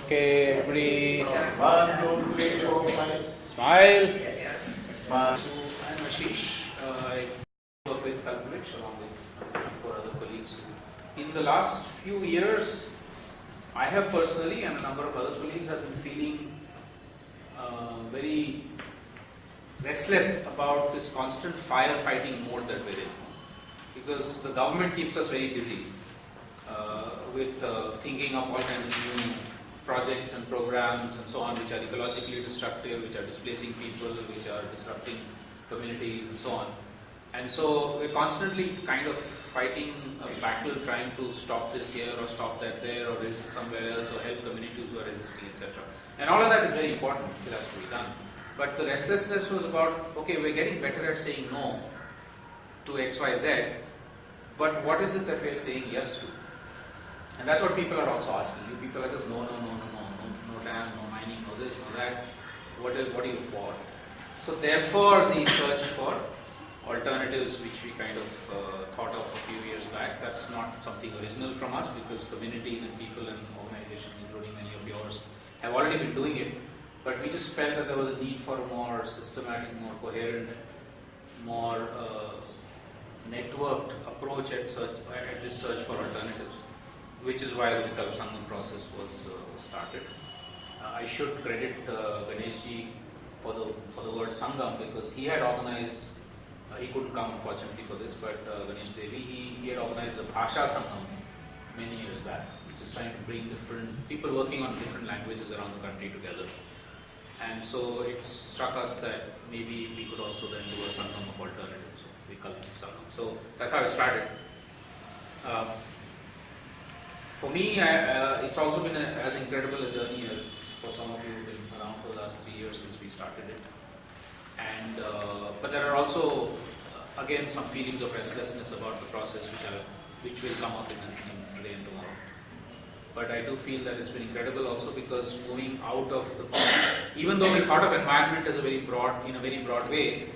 Okay, everybody. 1, 2, 3, 4, 5. Smile. Smile. So, I'm Ashish. I work with Vikalp along with 4 other colleagues. In the last few years, I have personally and a number of other colleagues have been feeling very restless about this constant firefighting mode that we're in. Because the government keeps us very busy with thinking of all kinds of new projects and programs and so on, which are ecologically destructive, which are displacing people, which are disrupting communities and so on. And so we're constantly kind of fighting a battle, trying to stop this here or stop that there or resist somewhere else or help communities who are resisting, etc. And all of that is very important, still has to be done. But the restlessness was about, okay, we're getting better at saying no to X, Y, Z, but what is it that we're saying yes to? And that's what people are also asking. You people are just no dam, no mining, no this, no that. What are you for? So therefore the search for alternatives, which we kind of thought of a few years back. That's not something original from us, because communities and people and organizations, including many of yours, have already been doing it. But we just felt that there was a need for a more systematic, more coherent, more networked approach at this search for alternatives, which is why the Vikalp Sangam process was started. I should credit Ganeshji for the word Sangam, because he had organized, he couldn't come unfortunately for this, but Ganesh Devi, he had organized a Bhasha Sangam many years back, which is trying to bring different people working on different languages around the country together. And so it struck us that maybe we could also then do a Sangam of alternatives, Vikalp Sangam. So that's how it started. For me, it's also been as incredible a journey as for some of you who've been around for the last 3 years since we started it. And but there are also again some feelings of restlessness about the process, which will come up in today and tomorrow. But I do feel that it's been incredible also, because moving out of the, even though we thought of environment as a very broad way,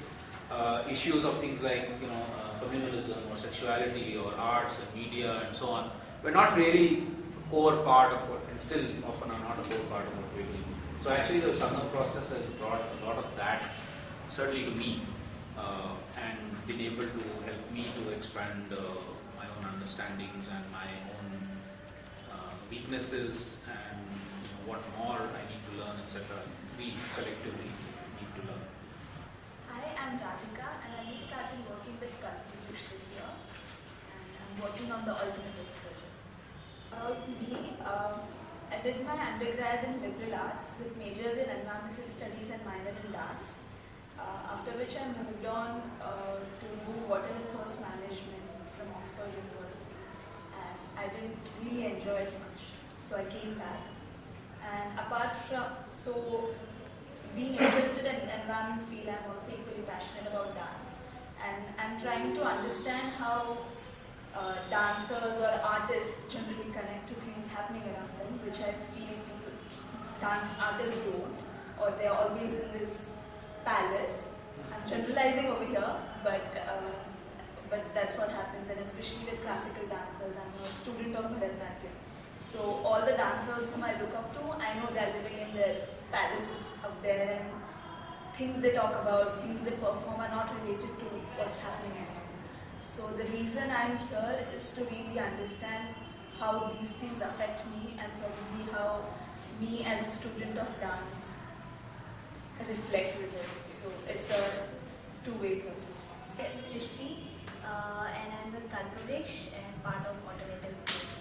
issues of things like communalism or sexuality or arts and media and so on were not really a core part of what, and still often are not a core part of what we're doing. So actually the Sangam process has brought a lot of that, certainly to me, and been able to help me to expand my own understandings and my own weaknesses and what more I need to learn, etc. We collectively need to learn. Hi, I'm Radhika, and I just started working with Vikalp this year, and I'm working on the alternatives project. Me, I did my undergrad in liberal arts with majors in environmental studies and minor in dance, after which I moved on to do water resource management from Oxford University, and I didn't really enjoy it much, so I came back. And apart from being interested in environment field, I'm also equally passionate about dance, and I'm trying to understand how dancers or artists generally connect to things happening around them, which I feel artists don't, or they're always in this palace. I'm generalizing over here, but that's what happens, and especially with classical dancers. I'm a student of Bharatanatyam, so all the dancers whom I look up to, I know they're living in their palaces out there, and things they talk about, things they perform are not related to what's happening at home. So the reason I'm here is to really understand how these things affect me, and probably how me as a student of dance reflect with it. So it's a two-way process. I'm Srishti, and I'm with Kalpavrish and part of Alternatives.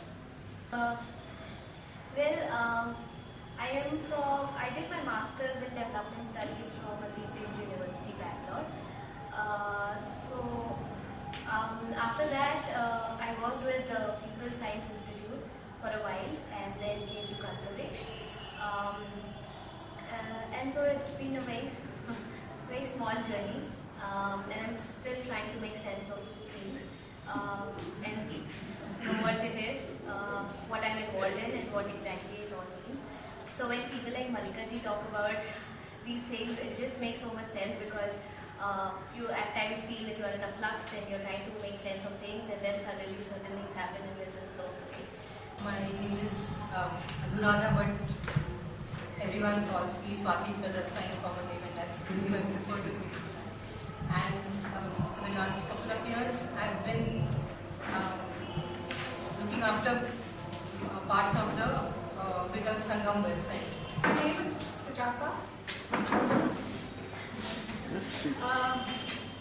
I did my Masters in Development Studies from Azim University, Bangalore. After that, I worked with the People Science Institute for a while, and then came to Kalpavrish. And so it's been a very, very small journey, and I'm still trying to make sense of things and know what it is, what I'm involved in, and what exactly it all means. So when people like Malika ji talk about these things, it just makes so much sense, because you at times feel that you are in a flux and you're trying to make sense of things, and then suddenly certain things happen and you're just blown away. My name is Anuradha, but everyone calls me Swati because that's my informal name and that's the name I prefer to use. And for the last couple of years, I've been looking after parts of the Vikalp Sangam website. My name is Sujata.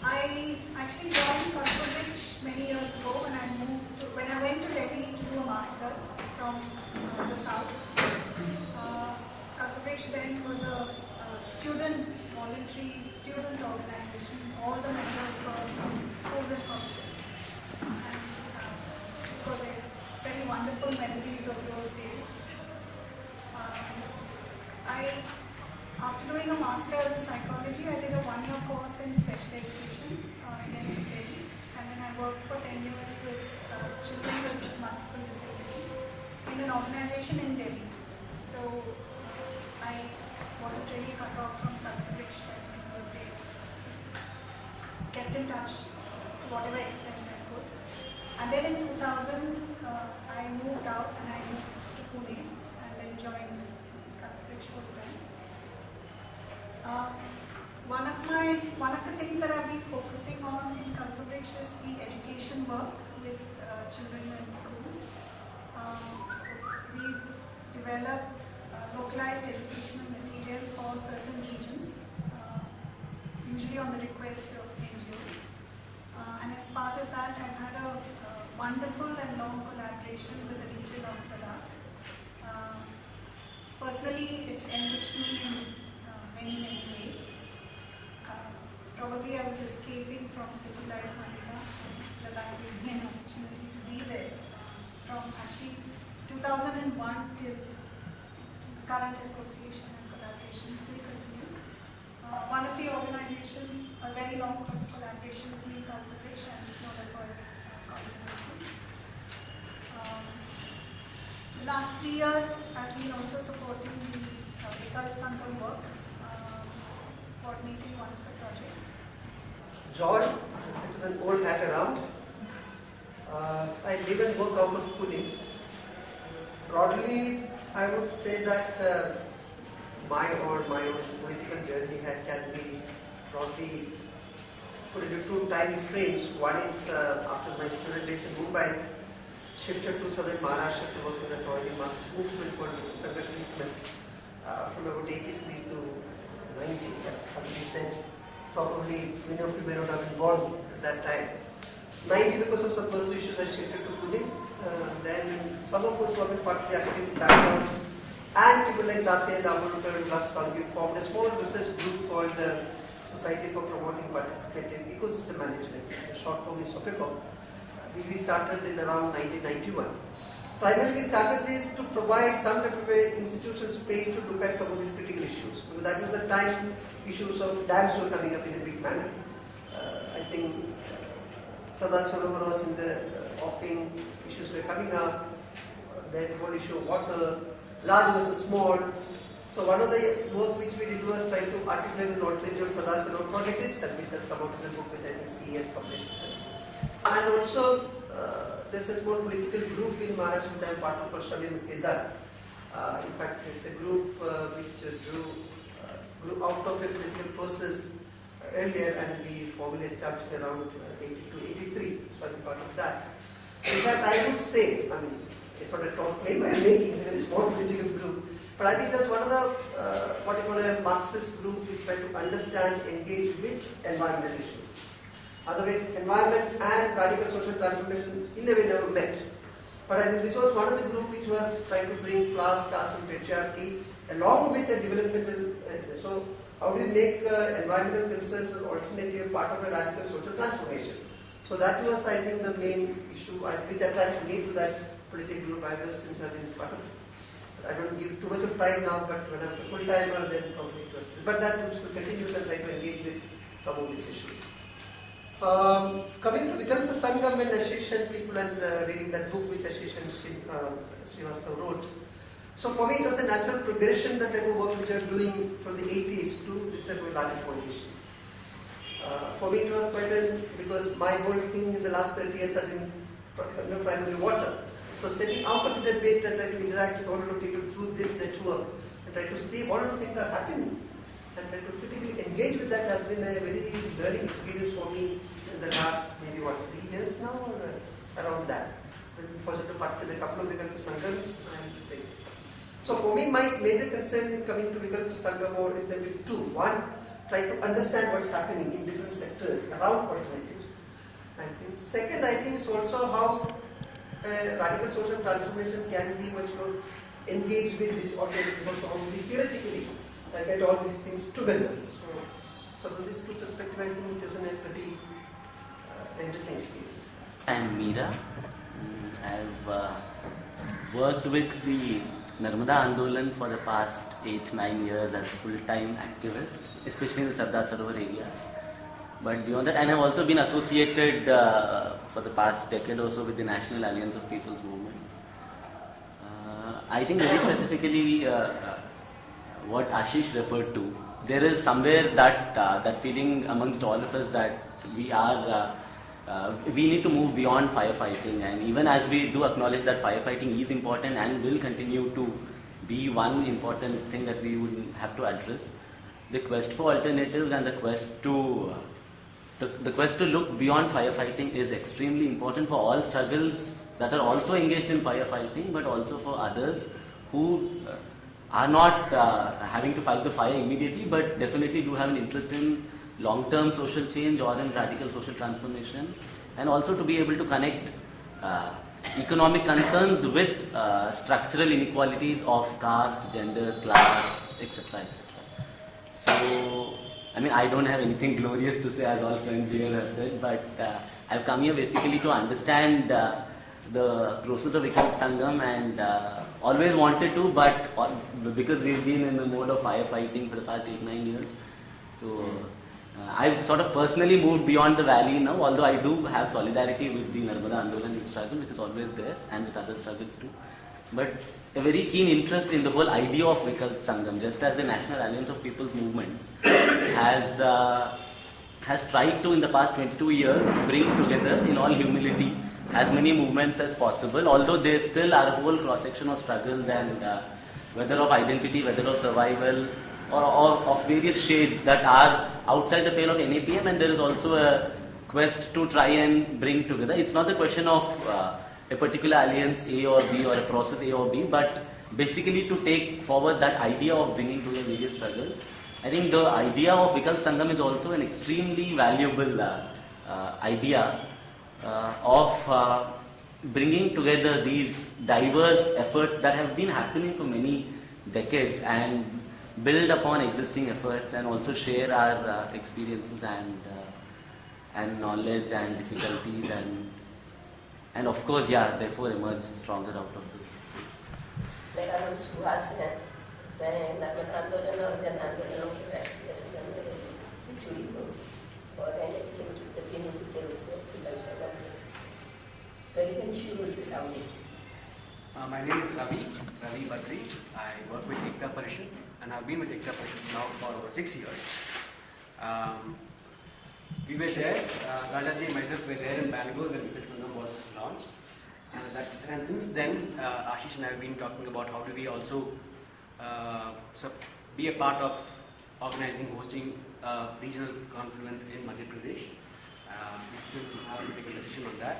I actually joined Kalpurich many years ago when I went to Delhi to do a master's from the south. Kalpurich then was a voluntary student organization. All the members were from schools and colleges. And it was a very wonderful memories of those days. After doing a master's in psychology, I did a one-year course in special education in Delhi, and then I worked for 10 years with children with multiple disabilities in an organization in Delhi. So I wasn't really cut off from Kalpurich in those days. Kept in touch to whatever extent I could. And then in 2000, I moved out and I moved to Pune and then joined Kalpurich full time. One of the things that I've been focusing on in Kalpurich is the education work with children in schools. We've developed localized educational material for certain regions, usually on the request of NGOs. And as part of that, I've had a wonderful and long collaboration with the region of Ladakh. Personally, it's enriched me in many ways. Probably I was escaping from city life Manila, and Ladakh gave me an opportunity to be there from actually 2001 till current association and collaboration still continues. One of the organizations, a very long collaboration between Kalpurich and Snowleopard Conservation. The last 3 years I've been also supporting the Vikalp Sangam work, coordinating one of the projects. George, with an old hat around. I live and work out of Pune. Broadly, I would say that my own political journey can be broadly put into two tiny frames. One is after my student days in Mumbai, shifted to southern Maharashtra to work in a toiling masses movement called Sangam movement from about 83 to 90, as somebody said. Probably many of you may not have been born at that time. 90 because of some personal issues I shifted to Pune. Then some of us who have been part of the activities background and people like Date, Damodaran and Sangi formed a small research group called Society for Promoting Participative Ecosystem Management. The short form is SOPECO. We started in around 1991. Primarily we started this to provide some type of institutional space to look at some of these critical issues. Because that was the time issues of dams were coming up in a big manner. I think Sada Solovar was in the offing, issues were coming up. Then whole issue of water, large versus small. So one of the work which we did was try to articulate an alternative Sada Solovar project itself, which has come out as a book which I think CE has published. And also there's a small political group in Maharashtra which I am part of personally with Kedar. In fact, it's a group which grew out of a political process earlier, and we formally established around 82-83, so I'm part of that. In fact, I would say, I mean, it's not a tall claim I am making, it's a very small political group, but I think that's one of the, what you call a Marxist group which try to understand, engage with environmental issues. Otherwise, environment and radical social transformation in a way never met. But I think this was one of the group which was trying to bring class, caste and patriarchy along with the developmental. So how do we make environmental concerns an alternative part of a radical social transformation? So that was, I think, the main issue which I tried to meet to that political group I was since I've been part of it. I don't give too much of time now, but when I was a full-timer, then probably it was. But that group still continues and try to engage with some of these issues. Coming to Vikalp Sangam and Ashish and people and reading that book which Ashish and Srivastava wrote. So for me it was a natural progression, that type of work which I was doing from the 80s to this type of larger coalition. For me it was quite because my whole thing in the last 30 years has been primarily water. So stepping out of the debate and try to interact with all of the people through this network and try to see what all the things are happening and try to critically engage with that has been a very learning experience for me in the last maybe 3 years now or around that. I've been fortunate to participate in a couple of Vikalp Sangams and things. So for me, my major concern in coming to Vikalp Sangam or if there be two. One, try to understand what's happening in different sectors around alternatives. And second, I think is also how radical social transformation can be much more engaged with this alternatives also only theoretically get all these things together. So from these two perspectives, I think it is a pretty enriching experience. I'm Meera. I've worked with the Narmada Andolan for the past 8-9 years as a full-time activist, especially in the Sardar Sarovar areas. But beyond that, and I've also been associated for the past decade or so with the National Alliance of People's Movements. I think very specifically what Ashish referred to, there is somewhere that feeling amongst all of us that we need to move beyond firefighting, and even as we do acknowledge that firefighting is important and will continue to be one important thing that we would have to address, the quest for alternatives and the quest to look beyond firefighting is extremely important for all struggles that are also engaged in firefighting, but also for others who are not having to fight the fire immediately, but definitely do have an interest in long-term social change or in radical social transformation, and also to be able to connect economic concerns with structural inequalities of caste, gender, class, etc. etc. So, I mean, I don't have anything glorious to say, as all friends here have said, but I've come here basically to understand the process of Vikalp Sangam, and always wanted to, but because we've been in the mode of firefighting for the past 8-9 years, so I've sort of personally moved beyond the valley now, although I do have solidarity with the Narmada Andolan struggle, which is always there, and with other struggles too. But a very keen interest in the whole idea of Vikalp Sangam, just as the National Alliance of People's Movements has tried to, in the past 22 years, bring together in all humility as many movements as possible, although there still are a whole cross-section of struggles, and whether of identity, whether of survival, or of various shades that are outside the pale of NAPM, and there is also a quest to try and bring together. It's not the question of a particular alliance A or B or a process A or B, but basically to take forward that idea of bringing together various struggles. I think the idea of Vikalp Sangam is also an extremely valuable idea of bringing together these diverse efforts that have been happening for many decades and build upon existing efforts, and also share our experiences and knowledge and difficulties, and of course, therefore emerge stronger out of this. मेरा नाम सुहास है। मैं नर्मदा आंदोलन और जन आंदोलनों की राष्ट्रीय संगठन से जुड़ी हूँ और एनएपीएम की प्रतिनिधि के रूप में विकल्प संगम करीबन शुरू से सामने। My name is Ravi Badri. I work with Ekta Parishad, and I've been with Ekta Parishad now for over 6 years. We were there, Rajaji and myself were there in Bangalore when Vikalp Sangam was launched. And since then, Ashish and I have been talking about how do we also be a part of organizing, hosting regional confluence in Madhya Pradesh. We still have to take a decision on that.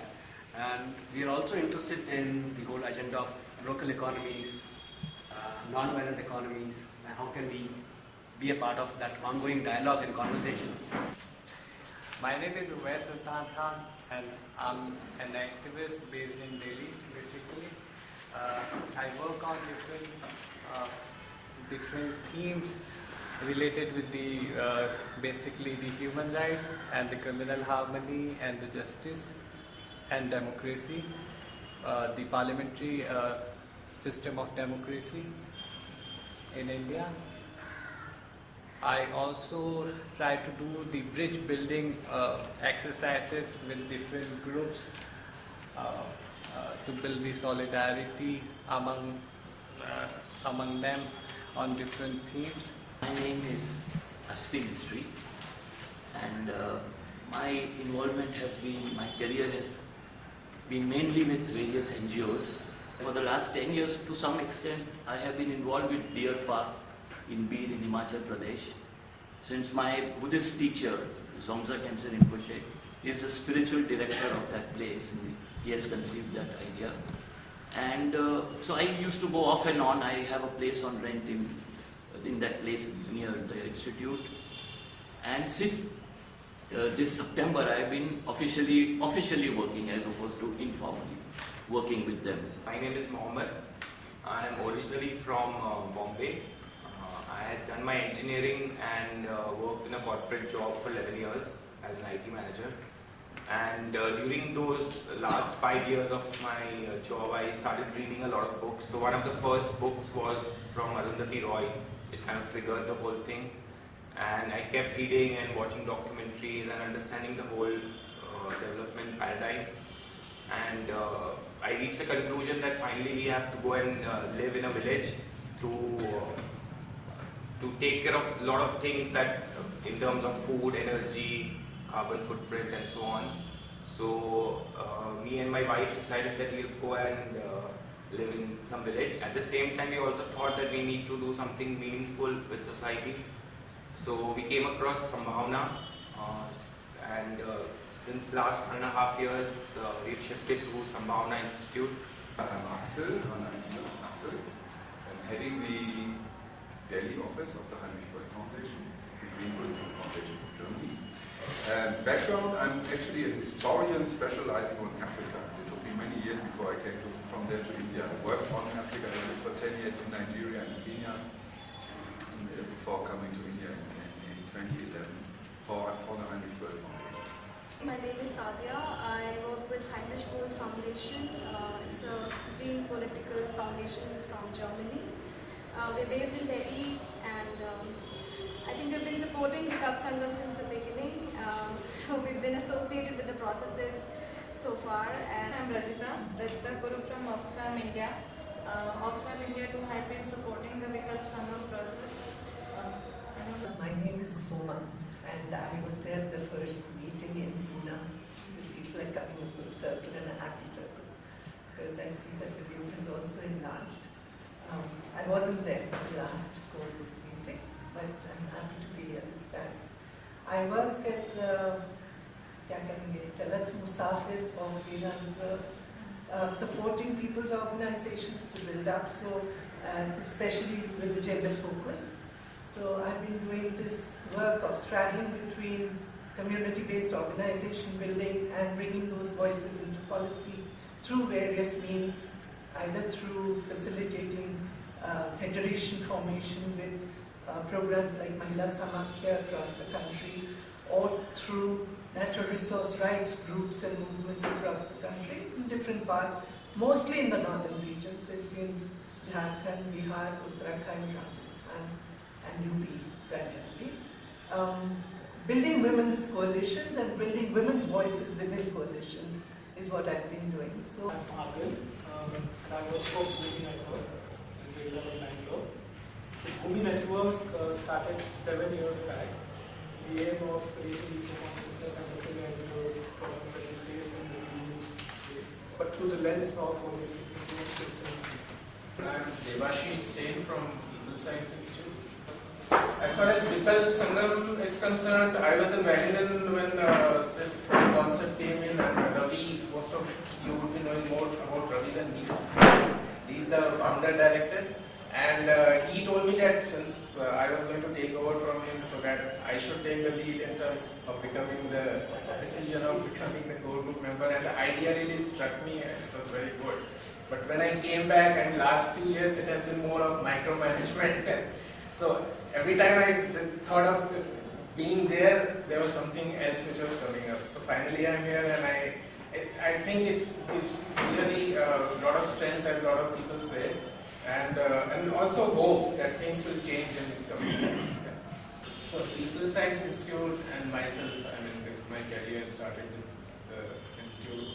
And we are also interested in the whole agenda of local economies, non-violent economies, and how can we be a part of that ongoing dialogue and conversation. My name is Uwais Sultan Khan, and I'm an activist based in Delhi, basically. I work on different themes related with the basically the human rights and the communal harmony and the justice and democracy, the parliamentary system of democracy in India. I also try to do the bridge building exercises with different groups to build the solidarity among them on different themes. My name is Aspi Mistry, and my career has been mainly with various NGOs For the last 10 years, to some extent, I have been involved with Deer Park in Bir in Himachal Pradesh. Since my Buddhist teacher, Zongza Kemse Rinpoche, is the spiritual director of that place, and he has conceived that idea. And so I used to go off and on. I have a place on rent in that place near the institute. And since this September, I have been officially working as opposed to informally working with them. My name is Mohammed. I am originally from Bombay. I had done my engineering and worked in a corporate job for 11 years as an IT manager. And during those last 5 years of my job, I started reading a lot of books. So one of the first books was from Arundhati Roy, which kind of triggered the whole thing. And I kept reading and watching documentaries and understanding the whole development paradigm. And I reached the conclusion that finally we have to go and live in a village to take care of a lot of things that in terms of food, energy, carbon footprint and so on. So me and my wife decided that we'll go and live in some village. At the same time, we also thought that we need to do something meaningful with society. So we came across Sambhavna, and since last 1.5 years, we've shifted to Sambhavna Institute. I'm Axel. I'm heading the Delhi office of the Heinrich Foundation, the Greenwood Foundation of Germany. And background, I'm actually a historian specializing on Africa. It took me many years before I came from there to India. I worked on Africa. I lived for 10 years in Nigeria and Kenya before coming to India in 2011 for the Heinrich Foundation. My name is Sadia. I work with Heinrich Böll Foundation. It's a green political foundation from Germany. We're based in Delhi, and I think we've been supporting Vikalp Sangam since the beginning. So we've been associated with the processes so far. And I'm Rajita Guru from Oxfam India. Oxfam India too had been supporting the Vikalp Sangam process. My name is Soma, and I was there at the first meeting in Pune. So it feels like coming a full circle and a happy circle, because I see that the group is also enlarged. I wasn't there for the last COVID meeting, but I'm happy to be here this time. I work as Chalat Musafir of Veena Reserve, supporting people's organizations to build up, so especially with the gender focus. So I've been doing this work of straddling between community-based organization building and bringing those voices into policy through various means, either through facilitating federation formation with programs like Mahila Samakhya across the country, or through natural resource rights groups and movements across the country in different parts, mostly in the northern region. So it's been Jharkhand, Bihar, Uttarakhand, Rajasthan, and UP primarily. Building women's coalitions and building women's voices within coalitions is what I've been doing. So I'm Arvind, and I work for Bhumi Network in Bangalore. So Bhumi Network started 7 years back. The aim of raising consciousness and looking at the presentation, but through the lens of holistic systems. I'm Devashish Sen from People Science Institute. As far as Vikalp Sangam is concerned, I was in Wageningen when this concept came in, and Ravi, most of you would be knowing more about Ravi than me. He's the founder director, and he told me that since I was going to take over from him, so that I should take the lead in terms of becoming the decision of becoming the core group member, and the idea really struck me and it was very good. But when I came back, and last 2 years it has been more of micromanagement. So every time I thought of being there, there was something else which was coming up. So finally I'm here, and I think it gives really a lot of strength, as a lot of people said, and also hope that things will change in the coming. So People Science Institute and myself, my career started with the institute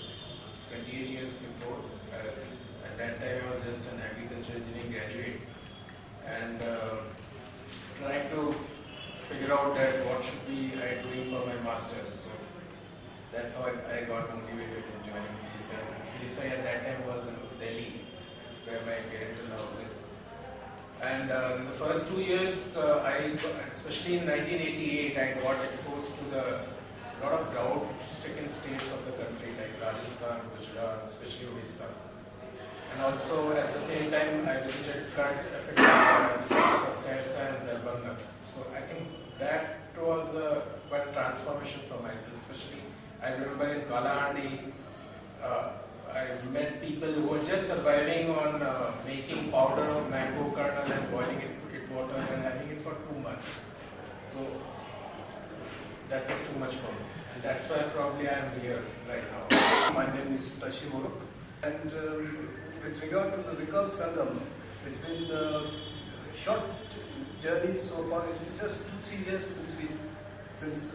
28 years before. At that time I was just an agriculture engineering graduate, and trying to figure out that what should be I doing for my master's. So that's how I got motivated in joining PSI, since PSI at that time was in Delhi, where my parental house is. And in the first 2 years, especially in 1988, I got exposed to the lot of drought-stricken states of the country like Rajasthan, Gujarat, especially Odisha. And also at the same time, I visited flood-affected states of Sersa and Darbhanga. So I think that was quite a transformation for myself. Especially, I remember in Kalahandi, I met people who were just surviving on making powder of mango kernel and boiling it with water and having it for 2 months. So that was too much for me. And that's why probably I am here right now. My name is Tashimuro. And with regard to the Vikalp Sangam, it's been a short journey so far. It's been just 2-3 years since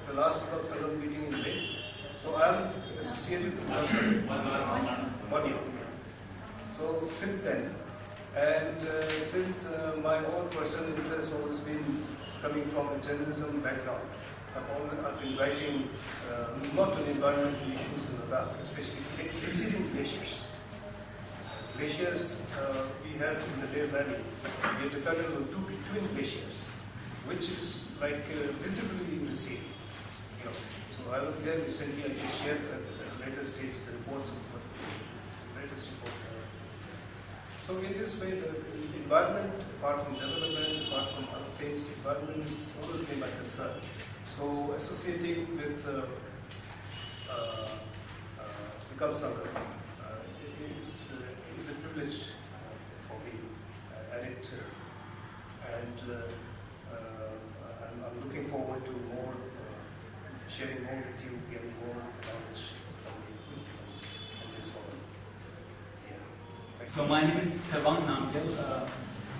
the last Vikalp Sangam meeting in May. So I am associated with Vikalp Sangam. 1 year. So since then, and since my own personal interest has always been coming from a journalism background, I've been writing not on environmental issues in Ladakh, especially receding glaciers. Glaciers we have in the Dev Valley, we are dependent on two twin glaciers, which is like visibly receding. You know. So I was there recently, I just shared at the later stage the reports of the latest report. So in this way, the environment, apart from development, apart from other things, environment is always been my concern. So associating with Vikalp Sangam is a privilege for me, I'm looking forward to more sharing more with you, getting more knowledge from this forum. Yeah. So my name is Sarvang Namgyal.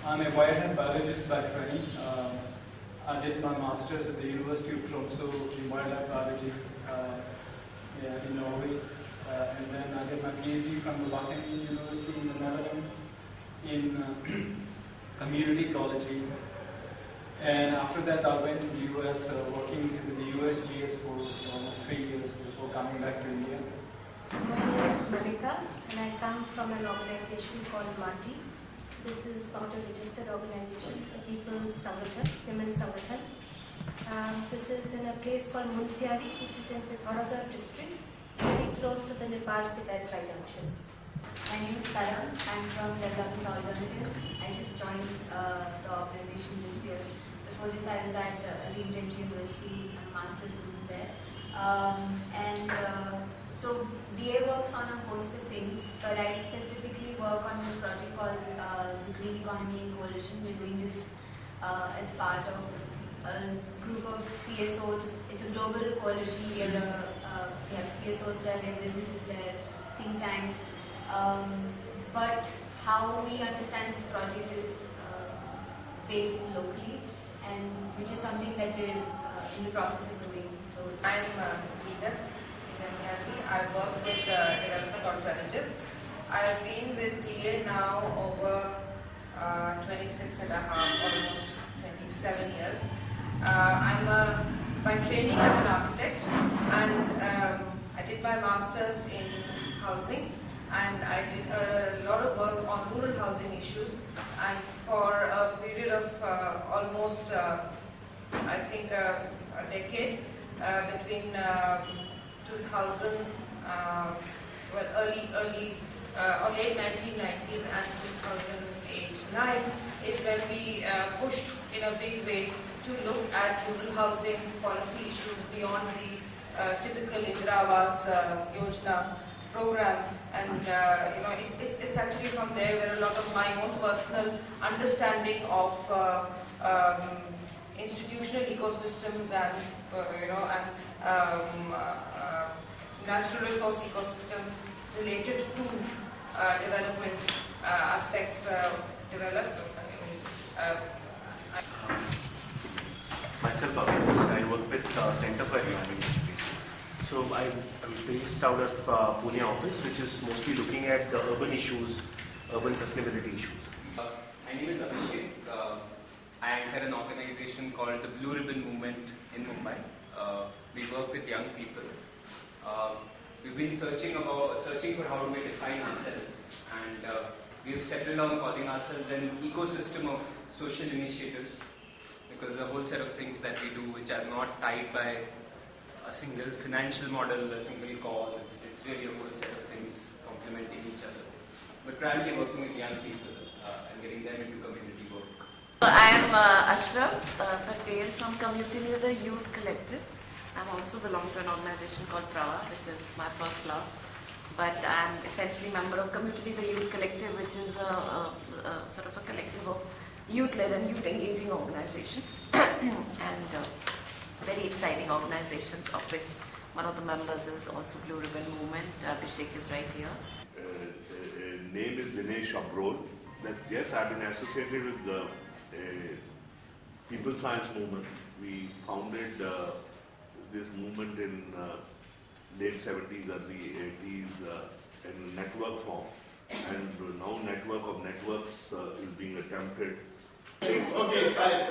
I'm a wild biologist by training. I did my master's at the University of Tromsø in wildlife biology in Norway. And then I did my PhD from the Wageningen University in the Netherlands in community ecology. And after that I went to the US working with the USGS for almost 3 years before coming back to India. My name is Malika and I come from an organization called MATI. This is not a registered organization, it's a people's sangathan, women's sangathan. This is in a place called Munsiari, which is in Pithoragarh district, very close to the Nepal-Tibet tri-junction. My name is Karan. I'm from Development Alternatives. I just joined the organization this year. Before this, I was at Azim Premji University, I'm a master's student there. So DA works on a host of things, but I specifically work on this project called the Green Economy Coalition. We're doing this as part of a group of CSOs. It's a global coalition. We have CSOs there, we have businesses there, think tanks. But how we understand this project is based locally, and which is something that we're in the process of doing. So I'm Zeenat. I work with Development Alternatives. I've been with DA now over 26 and a half, almost 27 years. By training, I'm an architect, and I did my master's in housing, and I did a lot of work on rural housing issues, and for a period of almost, I think, a decade, between 2000, late 1990s and 2008-9 is when we pushed in a big way to look at rural housing policy issues beyond the typical Indira Awas Yojana program, and it's actually from there where a lot of my own personal understanding of institutional ecosystems and natural resource ecosystems related to development aspects developed. Myself, I work with Center for Environment Education. So I'm based out of Pune office, which is mostly looking at the urban issues, urban sustainability issues. My name is Abhishek. I anchor an organization called the Blue Ribbon Movement in Mumbai. We work with young people. we've been searching for how do we define ourselves, and we have settled on calling ourselves an ecosystem of social initiatives, because the whole set of things that we do which are not tied by a single financial model, a single cause, it's really a whole set of things complementing each other, but primarily working with young people and getting them into community work. I am Ashraf Patel from Community the Youth Collective. I also belong to an organization called Prava, which is my first love. But I am essentially a member of Community the Youth Collective, which is a sort of a collective of youth-led and youth-engaging organizations. And very exciting organizations, of which one of the members is also Blue Ribbon Movement. Abhishek is right here. Name is Dinesh Abrol. That yes, I've been associated with the People Science Movement. We founded this movement in late 70s, early 80s in network form, and now network of networks is being attempted. Okay, bye.